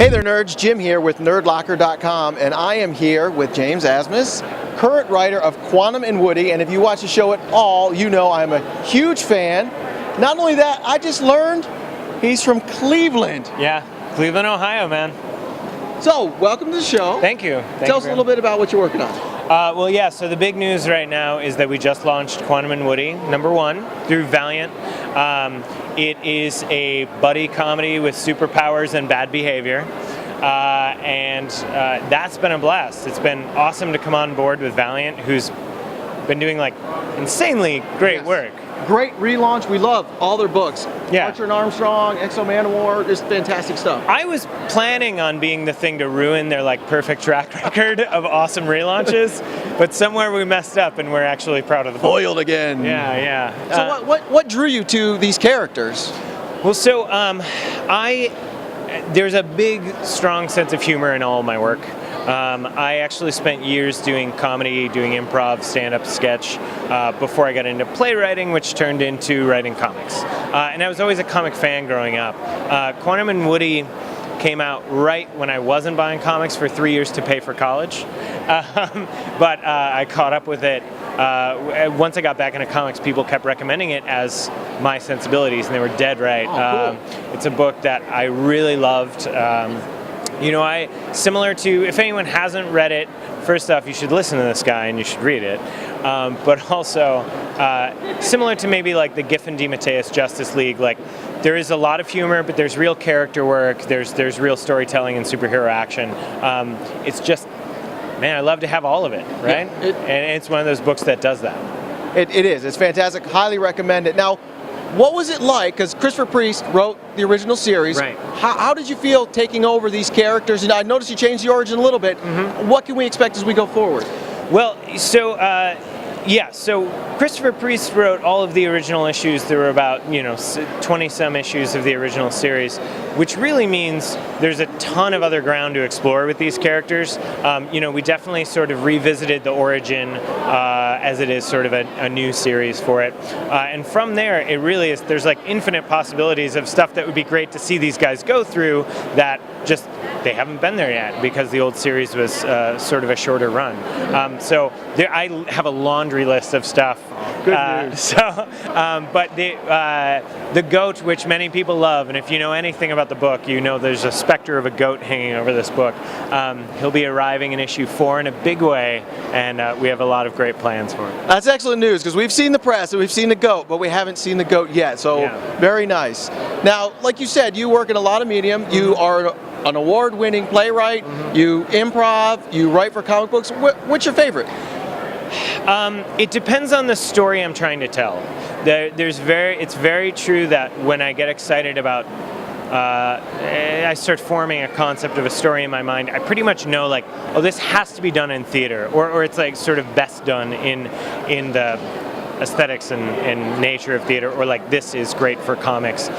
Hey there, nerds. Jim here with Nerdlocker.com, and I am here with James Asmus, current writer of Quantum and Woody. And if you watch the show at all, you know I'm a huge fan. Not only that, I just learned he's from Cleveland. Yeah, Cleveland, Ohio, man. So, welcome to the show. Thank you. Tell us a little bit about what you're working on. So the big news right now is that we just launched Quantum and Woody, #1, through Valiant. It is a buddy comedy with superpowers and bad behavior. That's been a blast. It's been awesome to come on board with Valiant, who's been doing like insanely great work. Great relaunch. We love all their books. Yeah. Archer and Armstrong, Exo Manowar, just fantastic stuff. I was planning on being the thing to ruin their like perfect track record of awesome relaunches, but somewhere we messed up and we're actually proud of the book. Foiled again. Yeah. So what drew you to these characters? Well, so there's a big, strong sense of humor in all of my work. I actually spent years doing comedy, doing improv, stand-up, sketch, before I got into playwriting, which turned into writing comics. And I was always a comic fan growing up. Quantum and Woody came out right when I wasn't buying comics for 3 years to pay for college. But I caught up with it. Once I got back into comics, people kept recommending it as my sensibilities, and they were dead right. Oh, cool. It's a book that I really loved. Similar to, if anyone hasn't read it, first off, you should listen to this guy and you should read it. But also, similar to maybe like the Giffen DeMatteis Justice League, like there is a lot of humor, but there's real character work, there's real storytelling and superhero action. It's just, man, I love to have all of it, right? Yeah, and it's one of those books that does that. It is. It's fantastic. Highly recommend it. Now, what was it like? Because Christopher Priest wrote the original series. Right. How did you feel taking over these characters? And I noticed you changed the origin a little bit. Mm-hmm. What can we expect as we go forward? Well, so Christopher Priest wrote all of the original issues. There were about 20-some issues of the original series, which really means there's a ton of other ground to explore with these characters. We definitely sort of revisited the origin as it is sort of a new series for it. And from there, it really is, there's like infinite possibilities of stuff that would be great to see these guys go through that just, they haven't been there yet because the old series was sort of a shorter run. I have a laundry list of stuff. Good news. But the goat, which many people love, and if you know anything about the book, you know there's a specter of a goat hanging over this book. He'll be arriving in issue 4 in a big way, and we have a lot of great plans for him. That's excellent news, because we've seen the press and we've seen the goat, but we haven't seen the goat yet. So Very nice. Now, like you said, you work in a lot of medium. Mm-hmm. You are an award-winning playwright. Mm-hmm. You improv. You write for comic books. What's your favorite? It depends on the story I'm trying to tell. It's very true that when I get excited about, I start forming a concept of a story in my mind, I pretty much know like, oh, this has to be done in theater, or it's like sort of best done in the aesthetics and nature of theater, or like this is great for comics.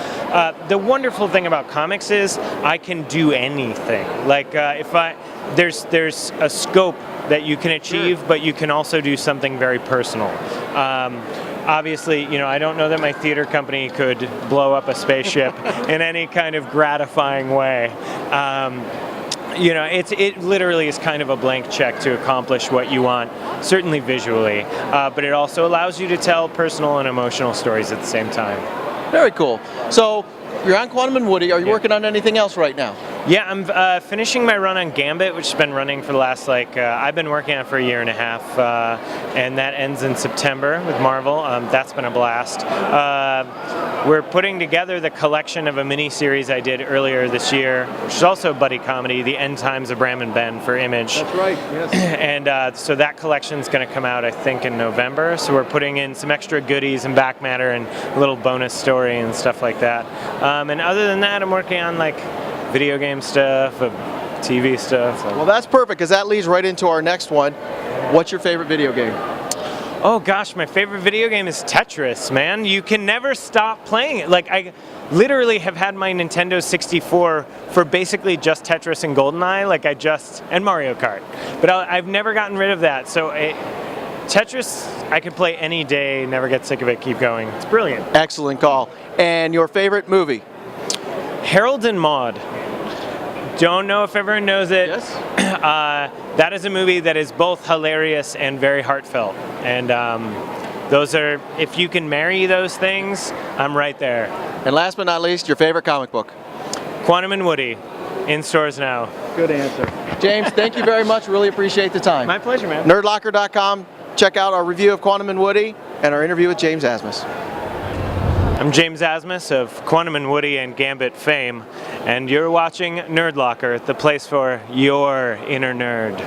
The wonderful thing about comics is I can do anything. Like there's a scope that you can achieve, but you can also do something very personal. Obviously, I don't know that my theater company could blow up a spaceship in any kind of gratifying way. It literally is kind of a blank check to accomplish what you want, certainly visually, but it also allows you to tell personal and emotional stories at the same time. Very cool. So, you're on Quantum and Woody. Are you working on anything else right now? Yeah, I'm finishing my run on Gambit, which has been running for the last, I've been working on it for a year and a half, and that ends in September with Marvel. That's been a blast. We're putting together the collection of a mini-series I did earlier this year, which is also a buddy comedy, The End Times of Bram and Ben for Image. That's right, yes. And so that collection's going to come out, I think, in November. So we're putting in some extra goodies and back matter and a little bonus story and stuff like that. And other than that, I'm working on video game stuff, TV stuff. Well, that's perfect, because that leads right into our next one. What's your favorite video game? Oh gosh, my favorite video game is Tetris, man. You can never stop playing it. I literally have had my Nintendo 64 for basically just Tetris and GoldenEye, and Mario Kart. But I've never gotten rid of that. So Tetris, I could play any day, never get sick of it, keep going. It's brilliant. Excellent call. And your favorite movie? Harold and Maude. Don't know if everyone knows it. Yes. That is a movie that is both hilarious and very heartfelt. And those are, if you can marry those things, I'm right there. And last but not least, your favorite comic book. Quantum and Woody, in stores now. Good answer. James, thank you very much. Really appreciate the time. My pleasure, man. Nerdlocker.com. Check out our review of Quantum and Woody and our interview with James Asmus. I'm James Asmus of Quantum and Woody and Gambit fame, and you're watching Nerdlocker, the place for your inner nerd.